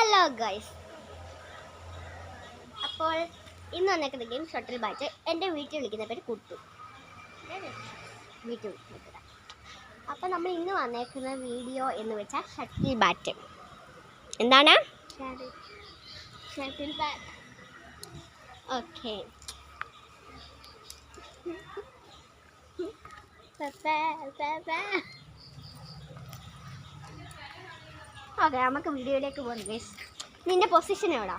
Hello guys, അപ്പോൾ ഇന്ന് വന്നേക്കുന്ന ഗെയിം ഷട്ടിൽ ബാറ്റ്. എൻ്റെ വീട്ടിൽ വിളിക്കുന്ന പേര് കുട്ടു, വീട്ടിൽ വിളിക്കുന്നത്. അപ്പോൾ നമ്മൾ ഇന്ന് വന്നേക്കുന്ന വീഡിയോ എന്ന് വെച്ചാൽ ഷട്ടിൽ ബാറ്റ്. എന്താണ് ഷട്ടിൽ ബാറ്റ്? ഓക്കെ, ഓക്കെ, നമുക്ക് വീഡിയോയിലേക്ക് പോകാം ഗൈസ്. നിന്റെ പൊസിഷൻ എവിടാ?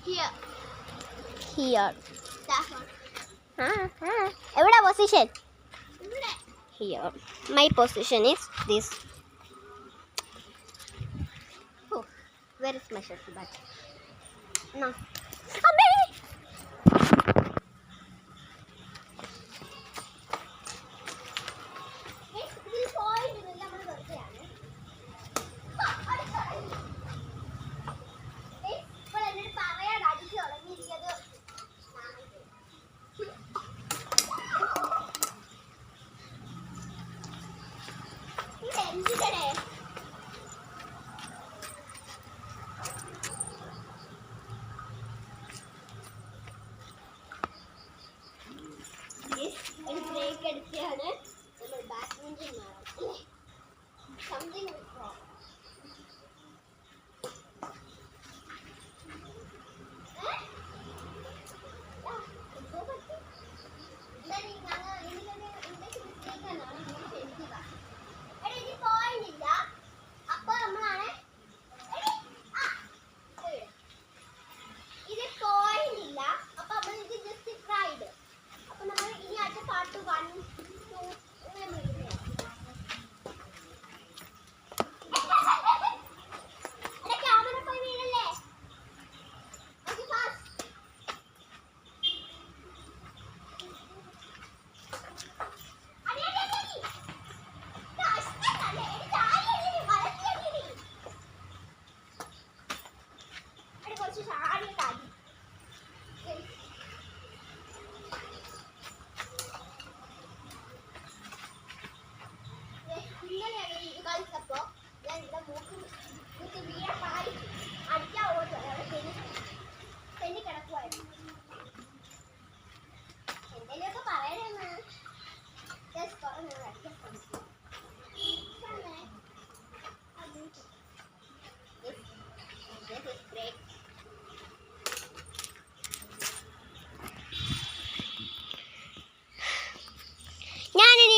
ഹിയർ. എവിടാ position? Here. My position is this. Where is my shuttle bat? Break അടിച്ചാണ് നമ്മൾ ബാഡ്മിന്റൺ സംതിങ്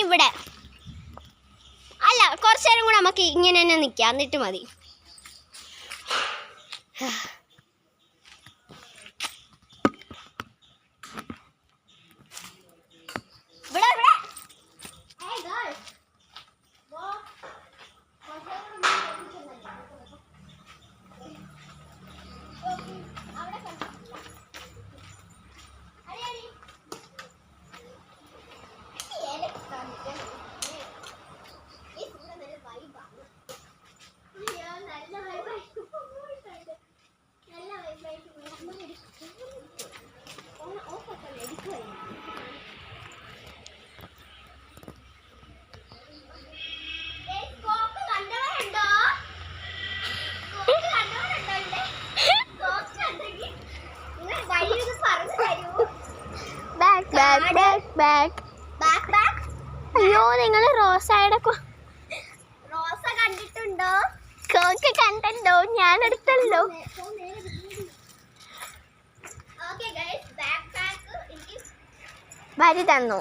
ഇവിടെ അല്ല, കുറച്ചു നേരം കൂടെ നമുക്ക് ഇങ്ങനെ തന്നെ നിൽക്കാം, എന്നിട്ട് മതി. അയ്യോ, നിങ്ങൾ റോസയുടെ റോസ കണ്ടിട്ടുണ്ടോ? കോക്ക് കണ്ടോ? ഞാൻ എടുത്തല്ലോ. വരി തന്നു.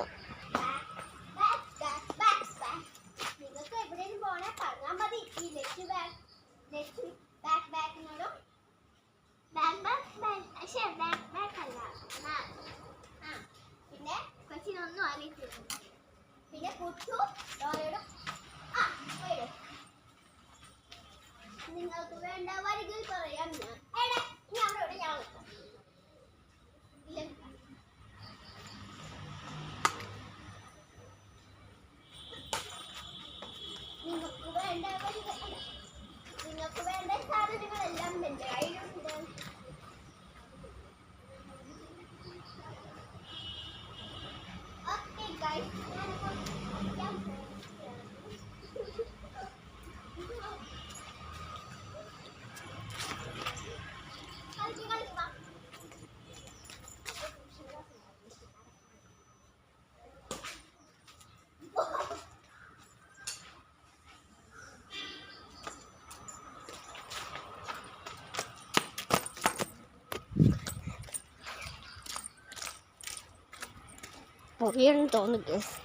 നിങ്ങൾക്ക് എവിടെയും പോണേ പറഞ്ഞാൽ മതി. ഈ ലെഫ്റ്റ് ബാക്കിനോടും പിന്നെ കൊച്ചിനൊന്നും അറിയിച്ചില്ല. പിന്നെ കുട്ടു ഡോയോടും നിങ്ങൾക്ക് വേണ്ട വരികൾ പറയാം ഞാൻ അവിടെ ഞാൻ നിങ്ങൾക്ക് വേണ്ട വരികൾ, നിങ്ങൾക്ക് വേണ്ട സാധനങ്ങളെല്ലാം എൻ്റെ കയ്യിലുണ്ട്. ഓക്കെ ഗൈസ്, പൊടിയെന്ന് തോന്നുന്നു ഗസ്.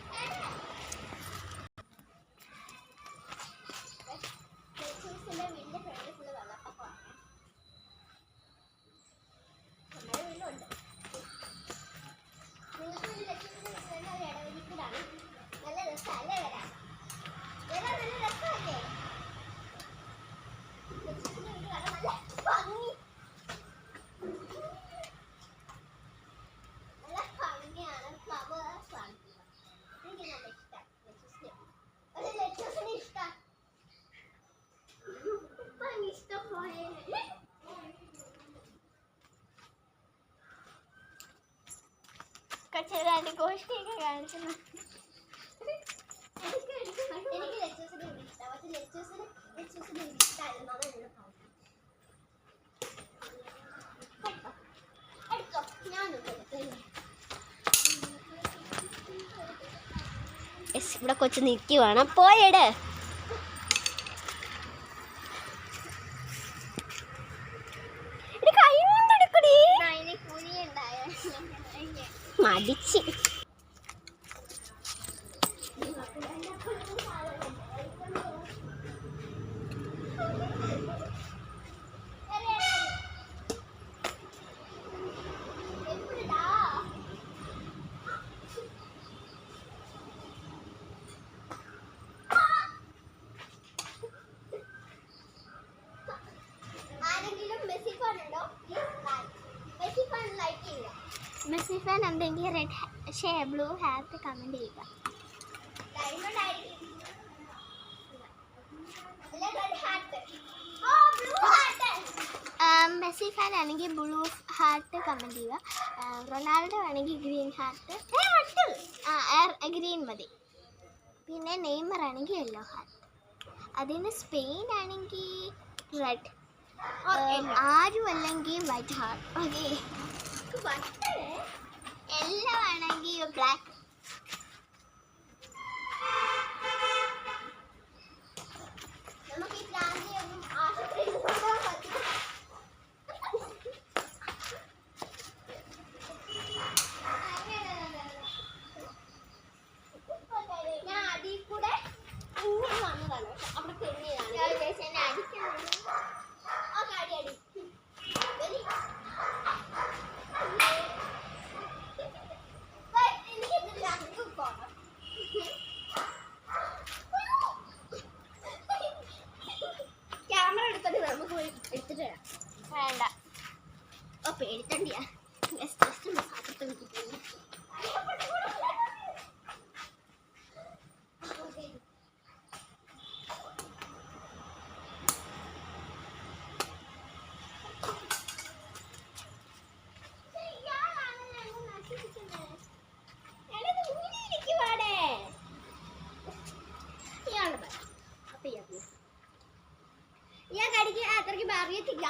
കച്ചേരാൻ്റെ ഗോഷ്ടിയൊക്കെ കാണിക്കുന്നു. ഇവിടെ കൊച്ചു നിൽക്കുവാണ്. പോയെട്. മടിച്ച് മെസ്സി ഫാൻ എന്തെങ്കിലും റെഡ് ബ്ലൂ ഹാർട്ട് കമൻറ്റ് ചെയ്യുക. മെസ്സി ഫാൻ ആണെങ്കിൽ ബ്ലൂ ഹാർട്ട് കമൻറ്റ് ചെയ്യുക. റൊണാൾഡോ ആണെങ്കിൽ ഗ്രീൻ ഹാർട്ട്. ഗ്രീൻ മതി. പിന്നെ നെയ്മർ ആണെങ്കിൽ യെല്ലോ ഹാർട്ട്. അതിന് സ്പെയിൻ ആണെങ്കിൽ റെഡ്, ആരും അല്ലെങ്കിൽ വൈറ്റ് ഹാർട്ട്. ഓക്കെ, എല്ലാം ആണെങ്കിൽ ബ്ലാക്ക്. നമുക്ക് ഈ പ്രാന്തിയൊന്നും ഞാൻ അതിൽ കൂടെ ഇങ്ങനെ വന്നതാണ്. അവിടെ പെണ്ണിയാണ് അടിക്കുന്നത്. ആ കാടി അടി ക്യാമറ എടുത്തിട്ട് നമുക്ക് പോയി എടുത്തിട്ട് വരാം. വേണ്ട, ഓ പേടിത്തണ്ടിയാ. ഞാൻ കടിക്ക് അത്രയ്ക്ക് അറിയത്തില്ല.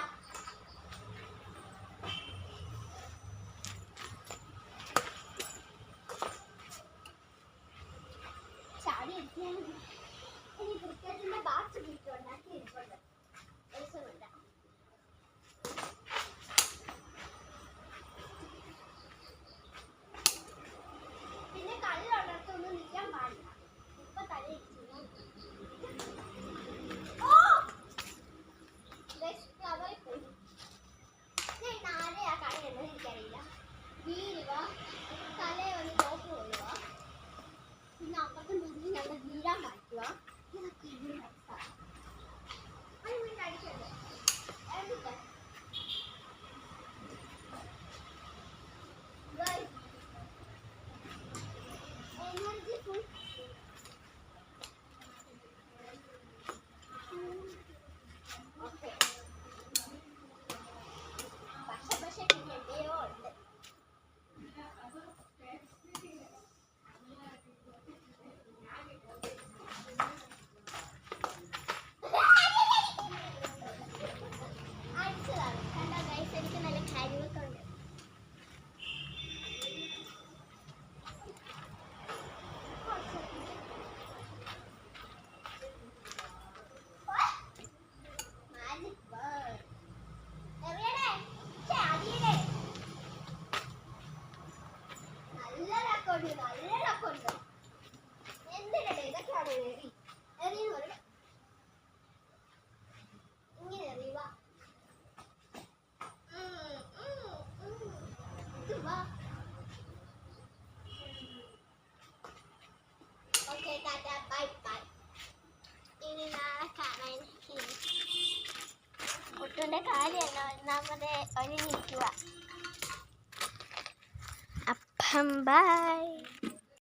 ചാടി എടുക്കാൻ ക്രിക്കറ്റിന്റെ ബാറ്റ് ഉണ്ടാക്കി ഇരിപ്പുണ്ട്. പിന്നെ കല്ലുള്ളിടത്തൊന്നും നിൽക്കാൻ പാടില്ല. ഇപ്പൊ തല ഓ ജിന്നുവിൻ്റെ കാല് തന്നെ ഒന്നാമത് ഒരുങ്ങിക്കുക. അപ്പം ബൈ.